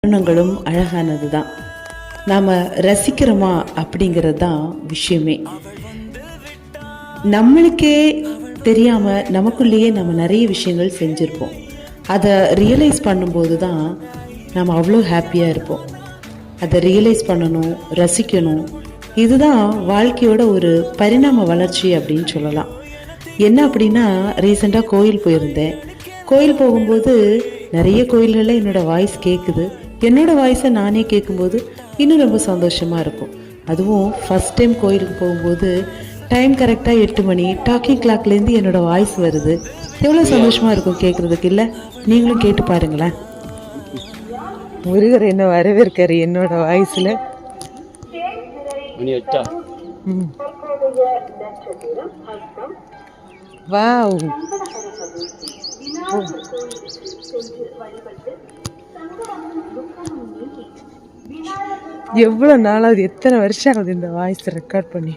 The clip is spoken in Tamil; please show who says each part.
Speaker 1: தருணங்களும் அழகானது தான். நாம் ரசிக்கிறோமா அப்படிங்கிறது தான் விஷயமே. நம்மளுக்கே தெரியாமல் நமக்குள்ளேயே நம்ம நிறைய விஷயங்கள் செஞ்சுருப்போம். அதை ரியலைஸ் பண்ணும்போது தான் நம்ம அவ்வளோ ஹாப்பியாக இருப்போம். அதை ரியலைஸ் பண்ணணும், ரசிக்கணும். இதுதான் வாழ்க்கையோட ஒரு பரிணாம வளர்ச்சி அப்படின்னு சொல்லலாம். என்ன அப்படின்னா, ரீசெண்டாக கோயில் போயிருந்தேன். கோயில் போகும்போது நிறைய கோயில்களில் என்னோடய வாய்ஸ் கேட்குது. என்னோடய வாய்ஸை நானே கேட்கும்போது இன்னும் ரொம்ப சந்தோஷமாக இருக்கும். அதுவும் ஃபஸ்ட் டைம் கோயிலுக்கு போகும்போது டைம் கரெக்டாக 8 மணி, டாக்கிங் கிளாக்லேருந்து என்னோடய வாய்ஸ் வருது. எவ்வளோ சந்தோஷமாக இருக்கும் கேட்குறதுக்கு, இல்லை? நீங்களும் கேட்டு பாருங்களேன். முருகர் என்ன வரவேற்காரு என்னோட வாய்ஸில். வாவ், எவ்வளோ நாளாவது, எத்தனை வருஷம் ஆகுது இந்த வாய்ஸ் ரெக்கார்ட் பண்ணி.